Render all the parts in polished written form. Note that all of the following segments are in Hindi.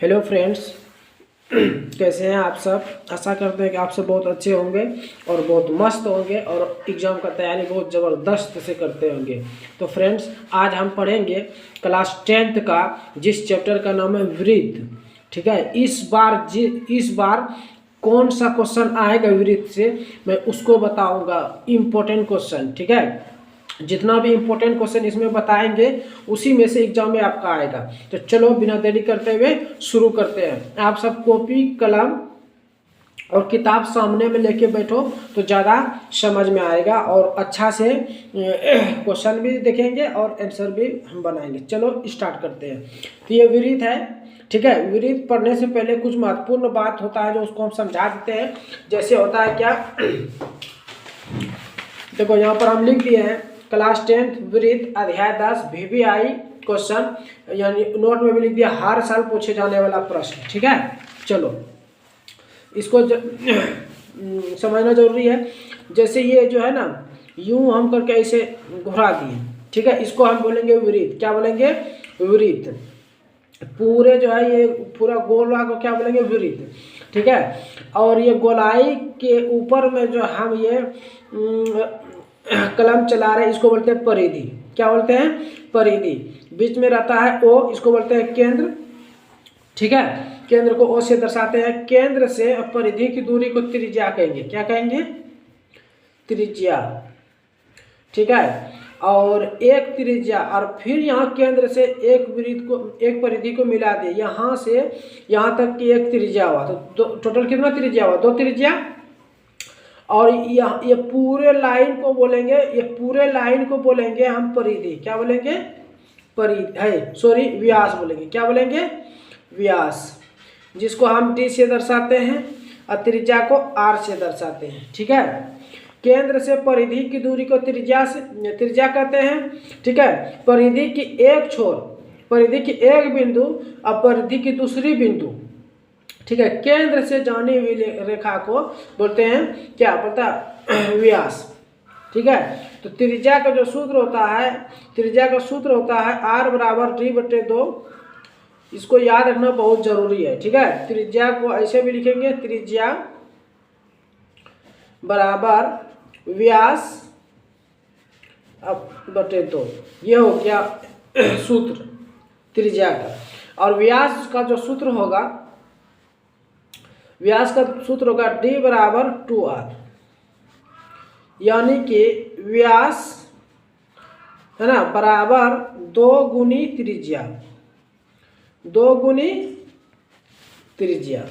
हेलो फ्रेंड्स, कैसे हैं आप सब। आशा करते हैं कि आप सब बहुत अच्छे होंगे और बहुत मस्त होंगे और एग्ज़ाम का तैयारी बहुत ज़बरदस्त से करते होंगे। तो फ्रेंड्स, आज हम पढ़ेंगे क्लास 10th का जिस चैप्टर का नाम है वृत्त। ठीक है, इस बार कौन सा क्वेश्चन आएगा वृत्त से मैं उसको बताऊंगा। इम्पोर्टेंट क्वेश्चन, ठीक है। जितना भी इम्पोर्टेंट क्वेश्चन इसमें बताएंगे उसी में से एग्जाम में आपका आएगा। तो चलो बिना देरी करते हुए शुरू करते हैं। आप सब कॉपी कलम और किताब सामने में लेके बैठो तो ज़्यादा समझ में आएगा और अच्छा से क्वेश्चन भी देखेंगे और आंसर भी हम बनाएंगे। चलो स्टार्ट करते हैं। तो ये वृत्त है, ठीक है। वृत्त पढ़ने से पहले कुछ महत्वपूर्ण बात होता है जो उसको हम समझा देते हैं। जैसे होता है क्या, देखो यहाँ पर हम लिख दिए हैं क्लास 10th वृत्त अध्याय 10 VVI क्वेश्चन, यानी नोट में भी लिख दिया हर साल पूछे जाने वाला प्रश्न। ठीक है, चलो इसको समझना जरूरी है। जैसे ये जो है ना, यूं हम करके ऐसे घुरा दिए, ठीक है। इसको हम बोलेंगे वृत्त। क्या बोलेंगे? वृत्त। पूरे जो है ये पूरा गोला को क्या बोलेंगे? वृत्त, ठीक है। और ये गोलाई के ऊपर में जो हम ये कलम चला रहे हैं इसको बोलते हैं परिधि। क्या बोलते हैं? परिधि। बीच में रहता है ओ, इसको बोलते हैं केंद्र, ठीक है। केंद्र को ओ से दर्शाते हैं। केंद्र से परिधि की दूरी को त्रिज्या कहेंगे। क्या कहेंगे? त्रिज्या, ठीक है। और एक त्रिज्या, और फिर यहाँ केंद्र से एक वृत्त को, एक परिधि को मिला दे, यहाँ से यहाँ तक की एक त्रिज्या हुआ तो टोटल कितना त्रिज्या हुआ? 2 त्रिज्या। और ये पूरे लाइन को बोलेंगे, ये पूरे लाइन को बोलेंगे हम परिधि। क्या बोलेंगे? परिधि है, सॉरी व्यास बोलेंगे। क्या बोलेंगे? व्यास, जिसको हम d से दर्शाते हैं और त्रिज्या को r से दर्शाते हैं, ठीक है। केंद्र से परिधि की दूरी को त्रिज्या कहते हैं, ठीक है। परिधि की एक छोर, परिधि की एक बिंदु और परिधि की दूसरी बिंदु, ठीक है, केंद्र से जाने हुई रेखा को बोलते हैं क्या? पता? व्यास, ठीक है। तो त्रिज्या का जो सूत्र होता है, त्रिज्या का सूत्र होता है r बराबर d/2। इसको याद रखना बहुत जरूरी है, ठीक है। त्रिज्या को ऐसे भी लिखेंगे, त्रिज्या बराबर व्यास बटे 2। ये हो गया सूत्र त्रिज्या का। और व्यास का जो सूत्र होगा, व्यास का सूत्र होगा d बराबर 2r, यानी कि व्यास है ना बराबर 2 गुनी त्रिज्या, 2 गुनी त्रिज्या,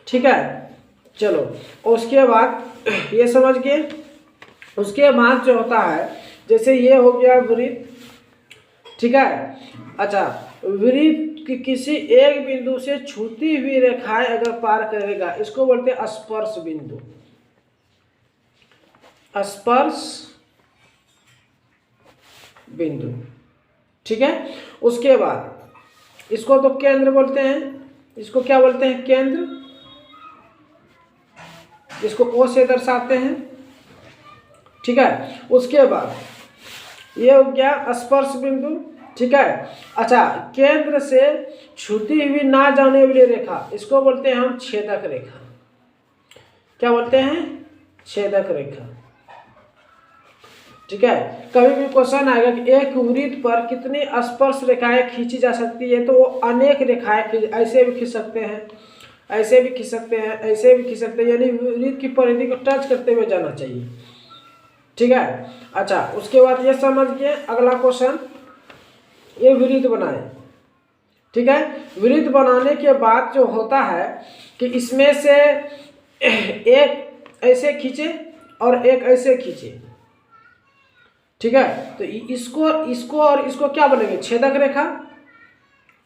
ठीक है। चलो उसके बाद ये समझ गए। उसके बाद जो होता है, जैसे ये हो गया वृत्त, ठीक है। अच्छा, वृत्त की किसी एक बिंदु से छूती हुई रेखाएं अगर पार करेगा, इसको बोलते हैं स्पर्श बिंदु। स्पर्श बिंदु, ठीक है। उसके बाद इसको तो केंद्र बोलते हैं। इसको क्या बोलते हैं? केंद्र। इसको ओ से दर्शाते हैं, ठीक है। उसके बाद ये हो गया स्पर्श बिंदु, ठीक है। अच्छा, केंद्र से छूती हुई ना जाने वाली रेखा, इसको बोलते हैं हम छेदक रेखा। क्या बोलते हैं? छेदक रेखा, ठीक है। कभी भी क्वेश्चन आएगा कि एक वृत्त पर कितनी स्पर्श रेखाएं खींची जा सकती है, तो वो अनेक रेखाएं ऐसे भी खींच सकते हैं, ऐसे भी खींच सकते हैं, ऐसे भी खींच सकते हैं, यानी वृत्त की परिधि को टच करते हुए जाना चाहिए, ठीक है। अच्छा, उसके बाद ये समझ गए। अगला क्वेश्चन, ये वृत्त बनाए, ठीक है। वृत्त बनाने के बाद जो होता है कि इसमें से एक ऐसे खींचे और एक ऐसे खींचे, ठीक है। तो इसको और इसको क्या बोलेंगे? छेदक रेखा,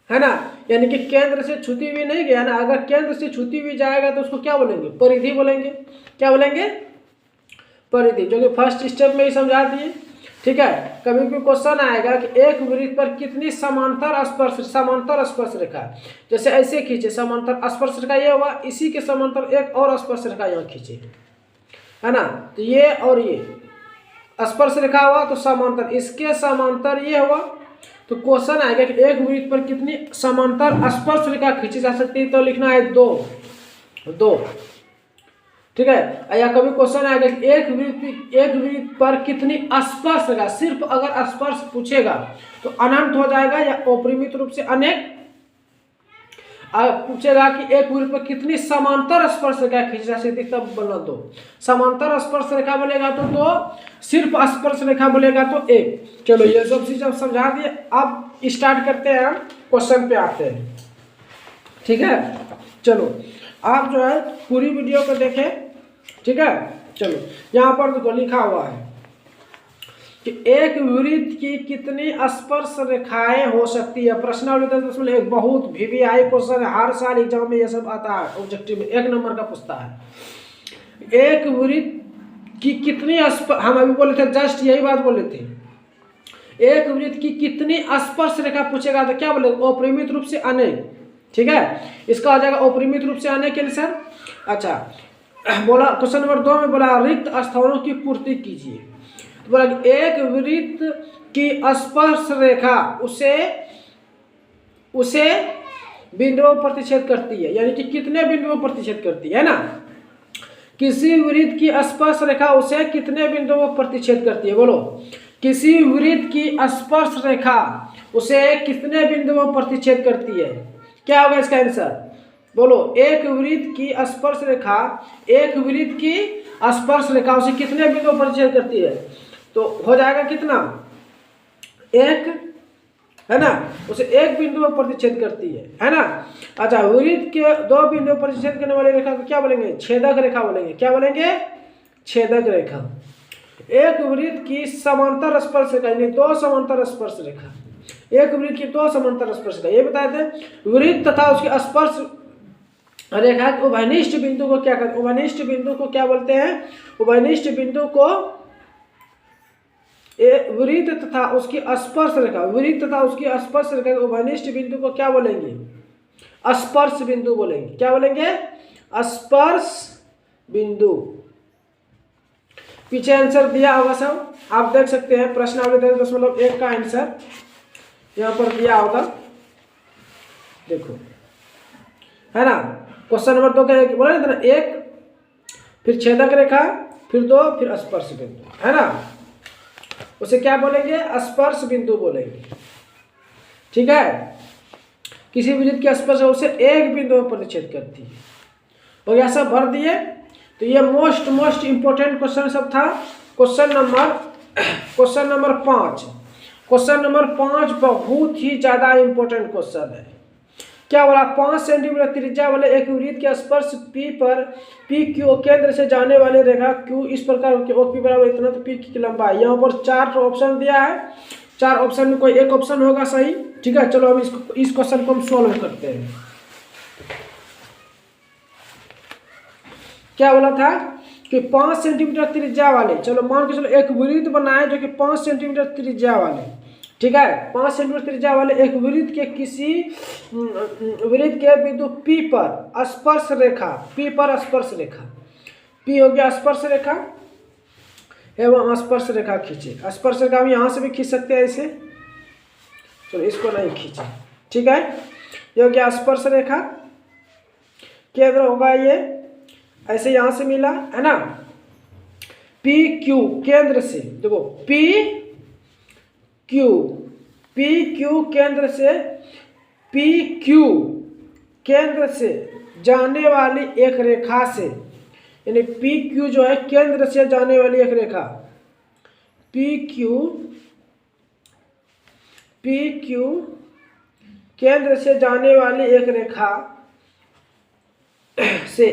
है ना। यानी कि केंद्र से छूती हुई नहीं गया ना, अगर केंद्र से छूती हुई जाएगा तो उसको क्या बोलेंगे? परिधि बोलेंगे। क्या बोलेंगे? परिधि, जो कि फर्स्ट स्टेप में ही समझा दिए, ठीक है। कभी भी क्वेश्चन आएगा कि एक वृत्त पर कितनी समांतर स्पर्श रेखा, जैसे ऐसे खींचे समांतर स्पर्श रेखा ये हुआ, इसी के समांतर एक और स्पर्श रेखा यहाँ खींचे, है ना। तो ये और ये स्पर्श रेखा हुआ तो समांतर, इसके समांतर ये हुआ तो क्वेश्चन आएगा कि एक वृत्त पर कितनी समांतर स्पर्श रेखा खींची जा सकती है, तो लिखना है 2। ठीक है। या कभी क्वेश्चन आएगा कि एक वृत्त पर कितनी स्पर्श रेखा, सिर्फ अगर स्पर्श पूछेगा तो अनंत हो जाएगा, या अपरिमित रूप से अनेक पूछेगा कि एक वृत्त पर कितनी समांतर स्पर्श रेखा खींची जा सकती है, तब बोलना 2। समांतर स्पर्श रेखा बोलेगा तो 2, सिर्फ स्पर्श रेखा बोलेगा तो 1। चलो ये सब चीज समझा दिए। अब स्टार्ट करते हैं, हम क्वेश्चन पे आते हैं। ठीक है, चलो आप जो है पूरी वीडियो को देखें। ठीक है, चलो यहाँ पर देखो लिखा हुआ है कि एक वृत्त की कितनी स्पर्श रेखाएं हो सकती है। प्रश्नावली 10 एक बहुत VVI क्वेश्चन है, हर साल एग्जाम में ये सब आता है, ऑब्जेक्टिव में 1 नंबर का पूछता है। एक वृत्त की कितनी हम अभी बोले थे, जस्ट यही बात बोले थे, एक वृत्त की कितनी स्पर्श रेखा पूछेगा तो क्या बोले, अपरिमित रूप से अनेक। ठीक है, इसका आ जाएगा अपरिमित रूप से अनेक आंसर। अच्छा, बोला क्वेश्चन नंबर 2 में बोला रिक्त स्थानों की पूर्ति कीजिए। तो बोला एक वृत्त की स्पर्श रेखा उसे बिंदुओं पर प्रतिच्छेद करती है, यानी कि कितने बिंदुओं पर प्रतिच्छेद करती है ना। किसी वृत्त की स्पर्श रेखा उसे कितने बिंदुओं पर प्रतिच्छेद करती है, बोलो। किसी वृत्त की स्पर्श रेखा उसे कितने बिंदुओं पर प्रतिच्छेद करती है, क्या होगा इसका आंसर, बोलो। एक वृत्त की स्पर्श रेखा उसे कितने बिंदुओं पर प्रतिच्छेद करती है, तो हो जाएगा कितना, 1 है ना, उसे 1 बिंदु पर प्रतिच्छेद करती है ना। अच्छा, वृत्त के 2 बिंदुओं पर प्रतिच्छेद करने वाली रेखा को क्या बोलेंगे, छेदक रेखा बोलेंगे। क्या बोलेंगे, छेदक रेखा। एक वृत्त की समांतर स्पर्श रेखा, यानी 2 समांतर स्पर्श रेखा, एक वृत्त की 2 समांतर स्पर्श रेखा, ये बताए थे। वृत्त तथा उसके स्पर्श रेखा के उभयनिष्ठ बिंदु को क्या कहते हैं, उभयनिष्ठ बिंदु को क्या बोलते हैं, उभयनिष्ठ बिंदु को वृत्त तथा उसकी स्पर्श रेखा, वृत्त तथा उसकी स्पर्श रेखा के उभयनिष्ठ बिंदु को क्या बोलेंगे, स्पर्श बिंदु बोलेंगे। क्या बोलेंगे, स्पर्श बिंदु। पीछे आंसर दिया होगा सब, आप देख सकते हैं। प्रश्नावली 10.1 का आंसर यहाँ पर दिया होगा, देखो, है ना। क्वेश्चन नंबर 2 का बोला ना, 1 फिर छेदक रेखा, फिर 2 फिर स्पर्श बिंदु, है ना। उसे क्या बोलेंगे, स्पर्श बिंदु बोलेंगे। ठीक है, किसी वृत्त की स्पर्श उसे 1 बिंदु पर प्रतिच्छेद करती है। और यह सब भर दिए। तो ये मोस्ट इंपोर्टेंट क्वेश्चन सब था। क्वेश्चन नंबर 5, क्वेश्चन नंबर 5 बहुत ही ज्यादा इंपॉर्टेंट क्वेश्चन है। क्या बोला, 5 सेंटीमीटर त्रिज्या वाले एक वृत्त के स्पर्श P पर PQ केंद्र से जाने वाली रेखा Q इस प्रकार की, OP बराबर इतना, तो P की लंबाई। यहाँ पर 4 ऑप्शन दिया है, 4 ऑप्शन में कोई एक ऑप्शन होगा सही। ठीक है, चलो अब इस क्वेश्चन को हम सॉल्व करते हैं। क्या बोला था कि 5 सेंटीमीटर त्रिज्या वाले, चलो मान के चलो एक वृत्त बनाए जो कि 5 सेंटीमीटर त्रिज्या वाले, ठीक है, 5 सेंटीमीटर त्रिज्या वाले एक वृत्त के किसी वृत्त के बिंदु P पर स्पर्श रेखा, P पर स्पर्श रेखा, P हो गया स्पर्श रेखा एवं स्पर्श रेखा खींचे। स्पर्श रेखा हम यहाँ से भी खींच सकते हैं ऐसे, चलो इसको नहीं खींचे। ठीक है, ये हो गया स्पर्श रेखा, केंद्र होगा ये, ऐसे यहाँ से मिला, है ना। PQ केंद्र से, देखो PQ केंद्र से जाने वाली एक रेखा से, यानी PQ जो है केंद्र से जाने वाली एक रेखा, PQ केंद्र से जाने वाली एक रेखा से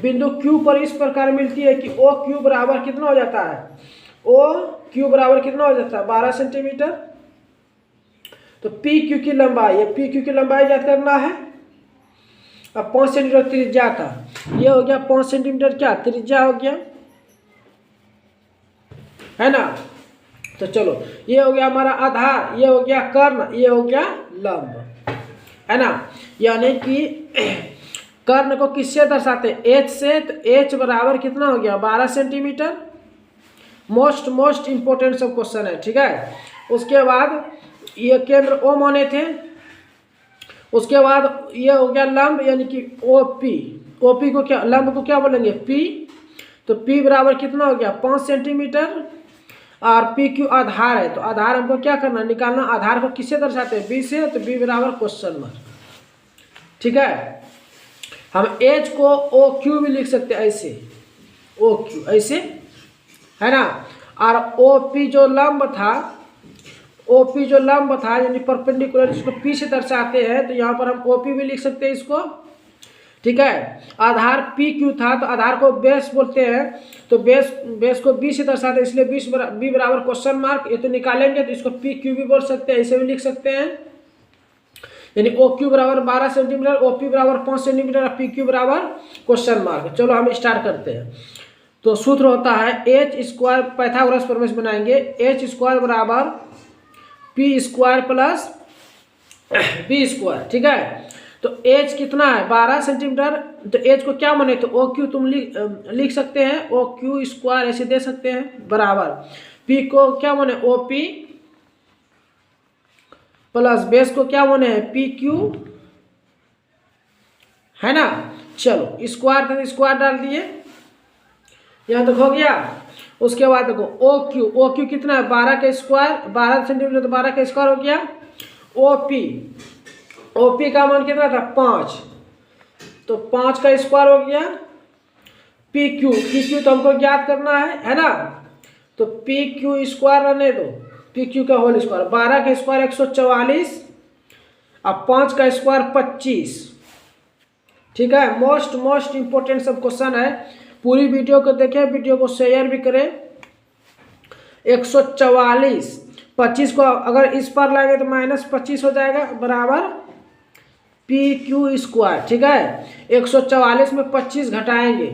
बिंदु Q पर इस प्रकार मिलती है कि OQ बराबर कितना हो जाता है, OQ बराबर कितना हो जाता है, 12 सेंटीमीटर। तो PQ की लंबाई, ये PQ की लंबाई ज्ञात करना है। अब 5 सेंटीमीटर त्रिज्या था, ये हो गया 5 सेंटीमीटर क्या त्रिज्या हो गया, है ना। तो चलो ये हो गया हमारा आधार, ये हो गया कर्ण, ये हो गया लंब, है ना। यानी कि कर्ण को किससे दर्शाते हैं, H से। तो H बराबर कितना हो गया, 12 सेंटीमीटर। मोस्ट इंपोर्टेंट सब क्वेश्चन है। ठीक है, उसके बाद ये केंद्र ओ माने थे। उसके बाद ये हो गया लंब यानी कि ओ पी। ओ पी को क्या, लंब को क्या बोलेंगे, पी। तो पी बराबर कितना हो गया 5 सेंटीमीटर। और पी क्यू आधार है, तो आधार हमको क्या करना, निकालना। आधार को किससे दर्शाते हैं, बी से, तो बी बराबर क्वेश्चन मार्क। ठीक है, हम एच को ओ क्यू भी लिख सकते हैं ऐसे, ओ क्यू ऐसे, है ना। और ओ पी जो लंब था, ओ पी जो लंब था यानी परपेंडिकुलर, जिसको पी से दर्शाते हैं, तो यहाँ पर हम ओ पी भी लिख सकते हैं इसको। ठीक है, आधार पी क्यू था, तो आधार को बेस बोलते हैं, तो बेस को बी से दर्शाते हैं, इसलिए बी बराबर क्वेश्चन मार्क। ये तो निकालेंगे तो इसको पी क्यू भी बोल सकते हैं, ऐसे भी लिख सकते हैं। यानी ओ क्यू बराबर 12 सेंटीमीटर, ओ पी बराबर 5 सेंटीमीटर, और पी क्यू बराबर क्वेश्चन मार्क। चलो हम स्टार्ट करते हैं। तो सूत्र होता है एच स्क्वायर, पाइथागोरस प्रमेय बनाएंगे, एच स्क्वायर बराबर P square plus B square. ठीक है, तो एच कितना है 12 सेंटीमीटर, तो एच को क्या माने, तो ओ क्यू तुम लिख सकते हैं, ओ क्यू स्क्वायर ऐसे दे सकते हैं, बराबर पी को क्या माने ओ पी, प्लस बेस को क्या माने है पी क्यू, है ना। चलो स्क्वायर था, स्क्वायर डाल दिए, यहाँ तक हो गया। उसके बाद देखो ओ क्यू कितना है 12 का स्क्वायर, 12 सेंटीमीटर, तो 12 का स्क्वायर हो गया। ओ पी का मान कितना था 5, तो 5 का स्क्वायर हो गया। पी क्यू तो हमको ज्ञात करना है ना, तो पी क्यू स्क्वायर रहने दो, पी क्यू का होल स्क्वायर, 12 का स्क्वायर 144, अब 5 का स्क्वायर 25। ठीक है, मोस्ट इंपोर्टेंट सब क्वेश्चन है, पूरी वीडियो को देखें, वीडियो को शेयर भी करें। 144, 25 को अगर इस पर लाएंगे तो -25 हो जाएगा, बराबर पी क्यू स्क्वायर। ठीक है, 144 में 25 घटाएंगे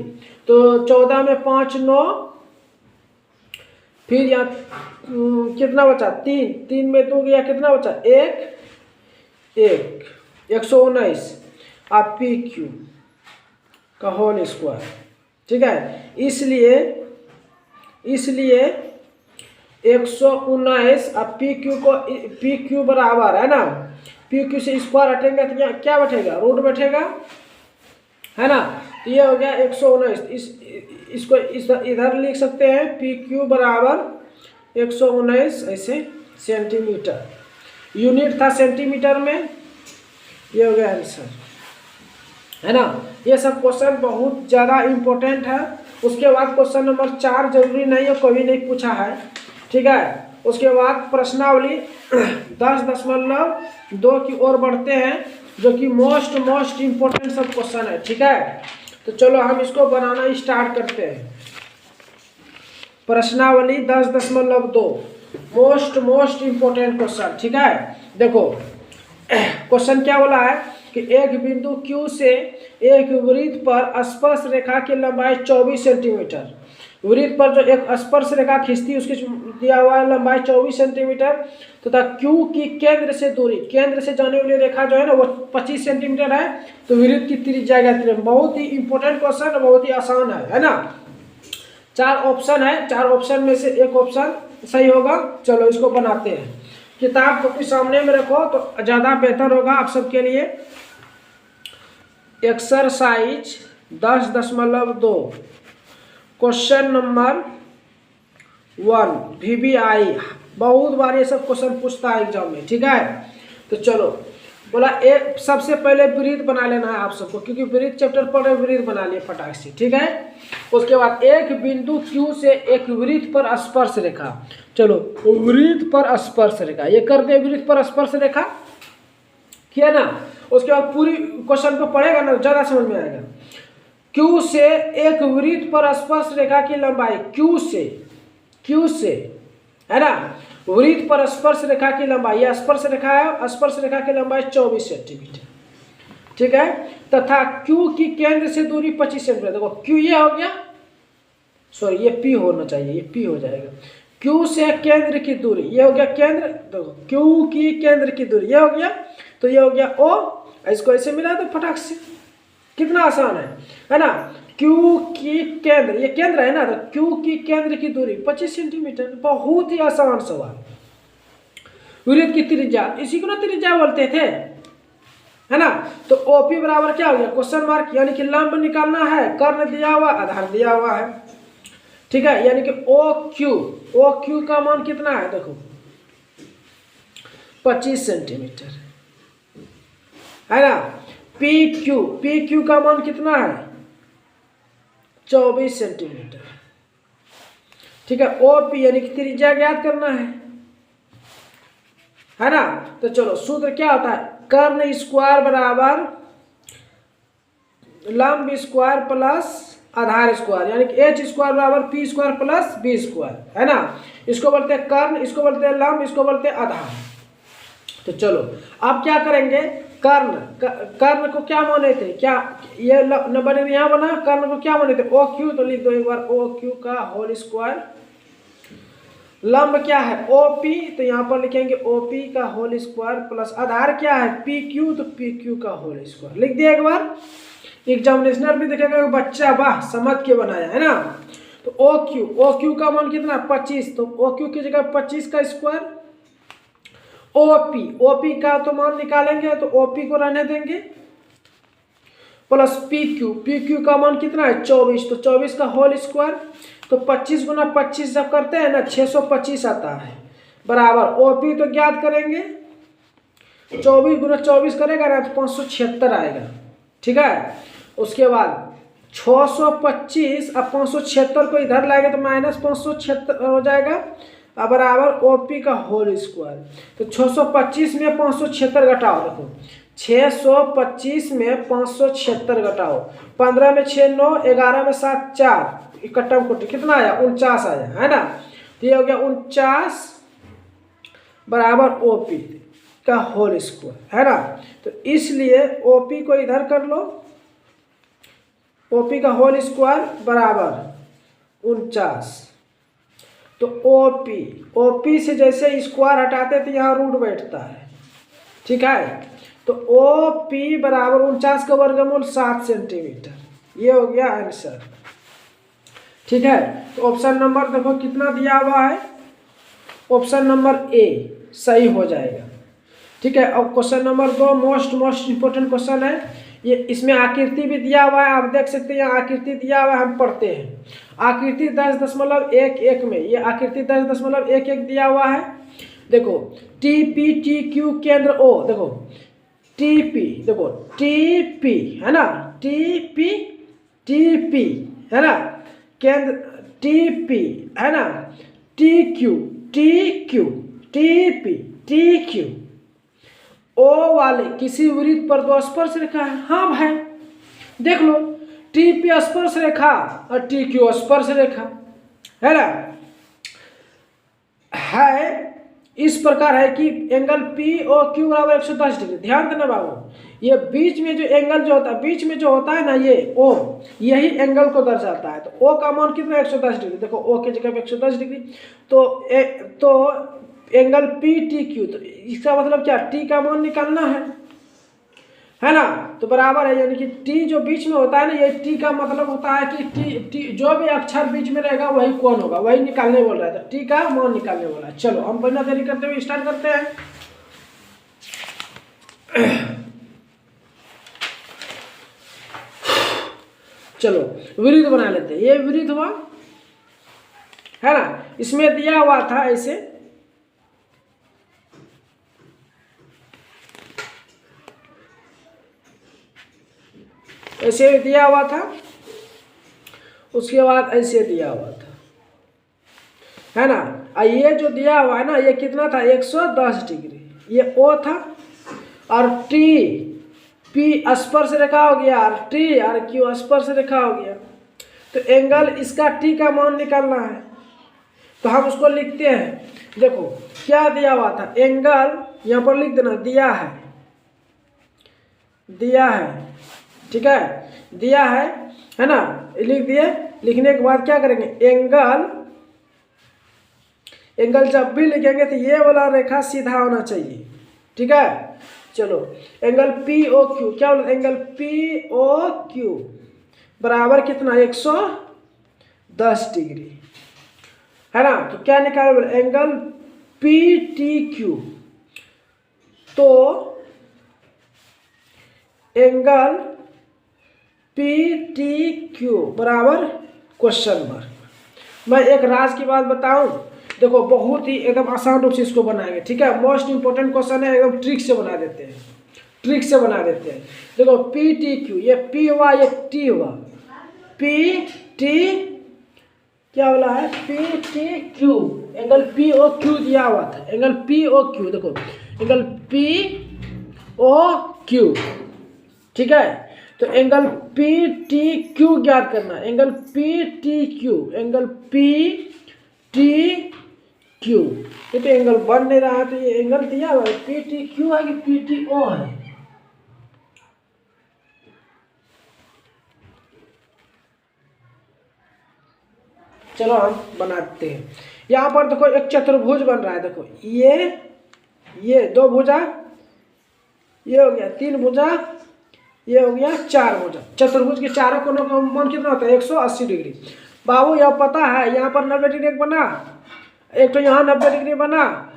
तो 14 में 5 9, फिर यहाँ कितना बचा 3 में 2 गया, कितना बचा 1 119, आप पी क्यू का होल स्क्वायर। ठीक है, इसलिए 119, अब पी क्यू बराबर है ना, पी क्यू से स्क्वायर हटेंगे तो क्या बैठेगा, रूट बैठेगा, है ना। तो ये हो गया 119, इसको इधर लिख सकते हैं, पी क्यू बराबर 119 ऐसे सेंटीमीटर, यूनिट था सेंटीमीटर में। ये हो गया आंसर, है ना। ये सब क्वेश्चन बहुत ज़्यादा इम्पोर्टेंट है। उसके बाद क्वेश्चन नंबर 4 जरूरी नहीं है, कभी नहीं पूछा है। ठीक है, उसके बाद प्रश्नावली 10.2 की ओर बढ़ते हैं, जो कि मोस्ट इम्पोर्टेंट सब क्वेश्चन है। ठीक है, तो चलो हम इसको बनाना स्टार्ट करते हैं। प्रश्नावली 10.2 मोस्ट इम्पोर्टेंट क्वेश्चन। ठीक है, देखो क्वेश्चन क्या बोला है कि एक बिंदु Q से एक वृत्त पर स्पर्श रेखा की लंबाई 24 सेंटीमीटर, वृत्त पर जो एक स्पर्श रेखा खींचती है उसकी दिया हुआ है लंबाई 24 सेंटीमीटर, तथा Q की केंद्र से दूरी, केंद्र से जाने वाली रेखा जो है ना वो 25 सेंटीमीटर है, तो वृत्त की त्रिज्या ज्ञात करें। बहुत ही इंपॉर्टेंट क्वेश्चन, बहुत ही आसान है ना। 4 ऑप्शन है, 4 ऑप्शन में से एक ऑप्शन सही होगा। चलो इसको बनाते हैं, किताब को भी सामने में रखो तो ज़्यादा बेहतर होगा आप सबके लिए। एक्सरसाइज 10.2 क्वेश्चन नंबर 1 VBI, बहुत बार ये सब क्वेश्चन पूछता है एग्जाम में। ठीक है, तो चलो बोला एक सबसे पहले वृत्त बना लेना है आप सबको, क्योंकि वृत्त चैप्टर पढ़ रहे, वृत्त बना लिए फटाक से। ठीक है, उसके बाद एक बिंदु Q से एक वृत्त पर स्पर्श रेखा, चलो वृत्त पर स्पर्श रेखा ये कर दे, वृत्त पर स्पर्श रेखा किया ना। उसके बाद पूरी क्वेश्चन को पढ़ेगा ना ज़्यादा समझ में आएगा। Q से एक वृत्त पर स्पर्श रेखा की लंबाई, Q से है ना, वृत्त पर स्पर्श रेखा की लंबाई, यह स्पर्श रेखा है, स्पर्श रेखा की लंबाई 24 सेंटीमीटर। ठीक है, तथा Q की केंद्र से दूरी 25 सेंटीमीटर। देखो Q ये हो गया, सॉरी ये P होना चाहिए, ये P हो जाएगा। Q से केंद्र की दूरी, ये हो गया केंद्र, देखो Q की केंद्र की दूरी ये हो गया, तो ये हो गया O, इसको ऐसे मिला दो फटाक से, कितना आसान है ना। Q की केंद्र, ये केंद्र है ना, तो Q की केंद्र की दूरी 25 सेंटीमीटर, बहुत ही आसान सवाल। वृत्त की त्रिज्या, इसी को ना त्रिज्या बोलते थे, है ना। तो OP बराबर क्या हो गया, क्वेश्चन मार्क, यानी कि लंब निकालना है, कर्ण दिया हुआ, आधार दिया हुआ है, ठीक है। यानी कि OQ का मान कितना है, देखो 25 सेंटीमीटर, है ना। PQ का मान कितना है, 24 सेंटीमीटर, ठीक है। OP यानी कि त्रिज्या ज्ञात करना है ना। तो चलो सूत्र क्या होता है, कर्ण स्क्वायर बराबर लंब स्क्वायर प्लस आधार स्क्वायर, यानी कि H स्क्वायर बराबर P square plus B square, है ना। इसको बोलते हैं कर्ण, इसको बोलते हैं लंब, इसको बोलते हैं आधार। तो चलो अब क्या करेंगे, कर्ण को क्या माने थे, क्या ये न बने यहाँ बना, कर्ण को क्या माने थे, OQ, तो लिख दो एक बार OQ का होल स्क्वायर। लंब क्या है OP, तो यहाँ पर लिखेंगे OP का होल स्क्वायर प्लस आधार क्या है PQ, तो PQ का होल स्क्वायर लिख दिया एक बार। एग्जामिनेशनर भी देखेगा कि बच्चा वाह समझ के बनाया, है ना। तो OQ का मान कितना 25, तो OQ की जगह 25 का स्क्वायर। OP का तो मान निकालेंगे, तो OP को रहने देंगे, प्लस PQ का मान कितना है 24, तो 24 का होल स्क्वायर। तो 25 गुना 25 जब करते हैं ना 625 आता है, बराबर OP तो ज्ञात करेंगे, 24 गुना 24 करेगा ना तो 576 आएगा, ठीक है। उसके बाद 625 अब 576 को इधर लाएंगे तो माइनस 576 हो जाएगा, अब बराबर OP का होल स्क्वायर। तो 625 में 576 घटाओ, देखो 625 में 576 घटाओ, 15 में 6 9, 11 में 7 4, इकट्ठा कोटि कितना आया 49 आया, है ना। तो ये हो गया 49 बराबर OP का होल स्क्वायर, है ना। तो इसलिए OP को इधर कर लो, OP का होल स्क्वायर बराबर 49। तो OP से जैसे स्क्वायर हटाते तो यहाँ रूट बैठता है, ठीक है। तो OP बराबर 49 का वर्गमूल 7 सेंटीमीटर, ये हो गया आंसर, ठीक है। तो ऑप्शन नंबर देखो कितना दिया हुआ है, ऑप्शन नंबर A सही हो जाएगा, ठीक है। अब question number 2 most important question है ये, इसमें आकृति भी दिया हुआ है, आप देख सकते हैं यहाँ आकृति दिया हुआ है, हम पढ़ते हैं। आकृति 10.11 में, ये आकृति 10.11 दिया हुआ है। देखो TQ केंद्र O, देखो TP है ना, TP है ना, केंद्र TP है ना, TQ O वाले किसी वृत्त पर दो स्पर्श रेखा है, हाँ भाई देख लो TP स्पर्श रेखा और TQ स्पर्श रेखा, है ना, है इस प्रकार है कि एंगल POQ बराबर 110 डिग्री। ध्यान देना बाबू, ये बीच में जो एंगल जो होता है, बीच में जो होता है ना ये O, यही एंगल को दर्शाता है। तो O का मान कितना 110 डिग्री, देखो O की जगह पे 110 डिग्री, तो एंगल PTQ, तो इसका मतलब क्या T का मान निकालना है ना। तो बराबर है, यानी कि T जो बीच में होता है ना, ये T का मतलब होता है कि T जो भी अक्षर बीच में रहेगा वही कौन होगा, वही निकालने बोल रहा है, तो T का मान निकालने बोला है। चलो हम बिना देरी करते हुए स्टार्ट करते हैं। चलो वृत्त बना लेते हैं, ये वृत्त हुआ, है ना। इसमें दिया हुआ था ऐसे दिया हुआ था, उसके बाद ऐसे दिया हुआ था, है ना। ये जो दिया हुआ है ना, ये कितना था 110 डिग्री, ये O था, और P स्पर्श रेखा हो गया, और T और Q स्पर्श रेखा हो गया। तो एंगल इसका T का मान निकालना है, तो हम उसको लिखते हैं। देखो क्या दिया हुआ था, एंगल यहाँ पर लिख देना, दिया है, ठीक है, दिया है ना, लिख दिए। लिखने के बाद क्या करेंगे, एंगल जब भी लिखेंगे तो ये वाला रेखा सीधा होना चाहिए, ठीक है। चलो एंगल POQ, क्या बोला, एंगल POQ बराबर कितना 110 डिग्री, है ना। तो क्या निकाले, एंगल PTQ तो एंगल PTQ बराबर क्वेश्चन मार्क। मैं एक राज की बात बताऊं, देखो बहुत ही एकदम आसान रूप से इसको बनाएंगे, ठीक है। मोस्ट इंपोर्टेंट क्वेश्चन है, एकदम ट्रिक से बना देते हैं, ट्रिक से बना देते हैं। देखो PTQ, ये P हुआ, ये T हुआ, PT क्या बोला है, PTQ, एंगल POQ दिया हुआ था, एंगल POQ, देखो एंगल POQ, ठीक है। तो एंगल PTQ ज्ञात करना, एंगल PTQ, एंगल PTQ, ये तो एंगल बन नहीं रहा है, तो ये एंगल दिया हुआ है PTQ है कि PTO है, चलो हम बनाते हैं। यहाँ पर देखो एक चतुर्भुज बन रहा है, देखो ये दो भुजा, ये हो गया तीन भुजा, ये हो गया चार भुजा। चतुर्भुज के चारों कोनों का मान कितना होता है, 180 डिग्री। बाबू यह पता है, यहाँ पर 90 डिग्री बना, एक तो यहाँ 90 डिग्री बना,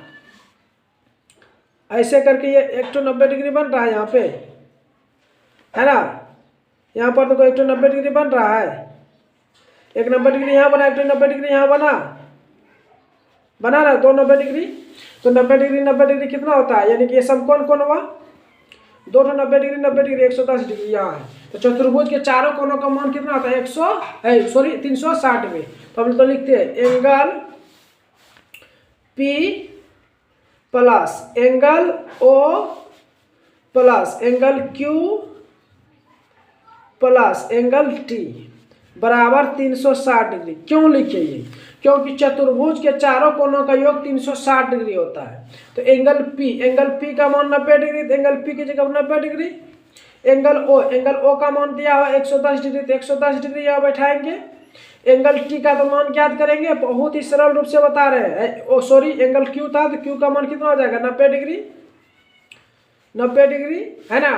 ऐसे करके ये एक तो 90 डिग्री बन रहा है यहाँ पे, है ना। यहाँ पर देखो एक तो 90 डिग्री बन रहा है, एक 90 डिग्री यहाँ बना, एक तो 90 डिग्री यहाँ बना ना, दो 90 डिग्री। तो 90 डिग्री कितना होता है, यानी कि ये समकोण कौन हुआ, दो 90 डिग्री 110 डिग्री यहाँ है। तो चतुर्भुज के चारों कोनों का मान कितना होता है, 360 डिग्री। तो हम तो लिखते हैं angle P plus angle O plus angle Q plus angle T बराबर 360 डिग्री। क्यों लिखे ये, क्योंकि चतुर्भुज के चारों कोनों का योग 360 डिग्री होता है। तो एंगल P का मान 90 डिग्री, तो एंगल P की जगह 90 डिग्री। एंगल O का मान दिया हुआ 110 डिग्री, तो 110 डिग्री यहाँ बैठाएंगे। एंगल T का तो मान ज्ञात करेंगे, बहुत ही सरल रूप से बता रहे हैं। एंगल Q था, तो Q का मान कितना हो जाएगा, 90 डिग्री, है ना।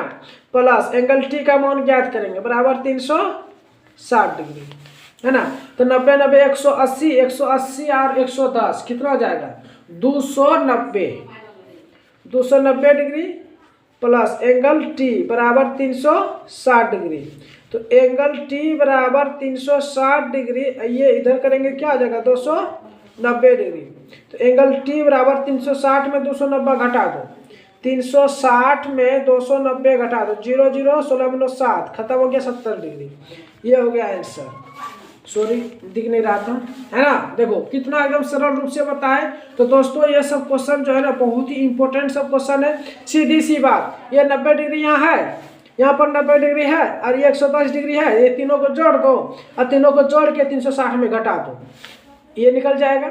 प्लस एंगल T का मान ज्ञात करेंगे, बराबर 360 डिग्री, है ना। तो 90 180, 180 और 110 कितना हो जाएगा, 290 डिग्री प्लस एंगल T बराबर 360 डिग्री। तो एंगल T बराबर 360 डिग्री, ये इधर करेंगे क्या आ जाएगा, 290 डिग्री। तो एंगल T बराबर 360 में 290 घटा दो, 360 में 290 घटा दो, 0 0 16 में 7, खत्म हो गया 70 डिग्री। ये हो गया आंसर। सॉरी दिख नहीं रहा था, है ना। देखो कितना एकदम सरल रूप से बताए। तो दोस्तों ये सब क्वेश्चन जो है ना बहुत ही इंपॉर्टेंट सब क्वेश्चन है। सीधी सी बात, ये 90 डिग्री यहाँ है, यहाँ पर 90 डिग्री है और ये 110 डिग्री है, ये तीनों को जोड़ दो और तीनों को जोड़ के 360 में घटा दो, ये निकल जाएगा,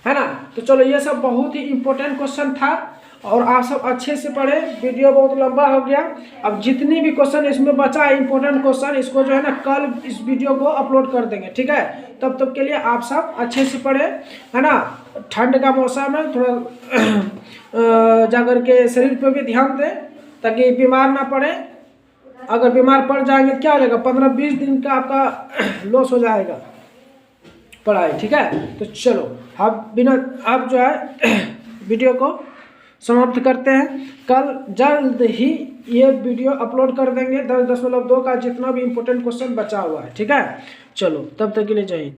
है ना। तो चलो ये सब बहुत ही इंपॉर्टेंट क्वेश्चन था और आप सब अच्छे से पढ़े। वीडियो बहुत लंबा हो गया, अब जितनी भी क्वेश्चन इसमें बचा है इंपॉर्टेंट क्वेश्चन, इसको जो है ना कल इस वीडियो को अपलोड कर देंगे, ठीक है। तब तक के लिए आप सब अच्छे से पढ़े, है ना। ठंड का मौसम है, थोड़ा जाकर के शरीर पे भी ध्यान दें ताकि बीमार ना पड़े। अगर बीमार पड़ जाएंगे क्या हो जाएगा, 15-20 दिन का आपका लॉस हो जाएगा पढ़ाई, ठीक है। तो चलो अब जो है वीडियो को समाप्त करते हैं। कल जल्द ही ये वीडियो अपलोड कर देंगे 10.2 का जितना भी इम्पोर्टेंट क्वेश्चन बचा हुआ है, ठीक है। चलो तब तक के लिए जय हिंद।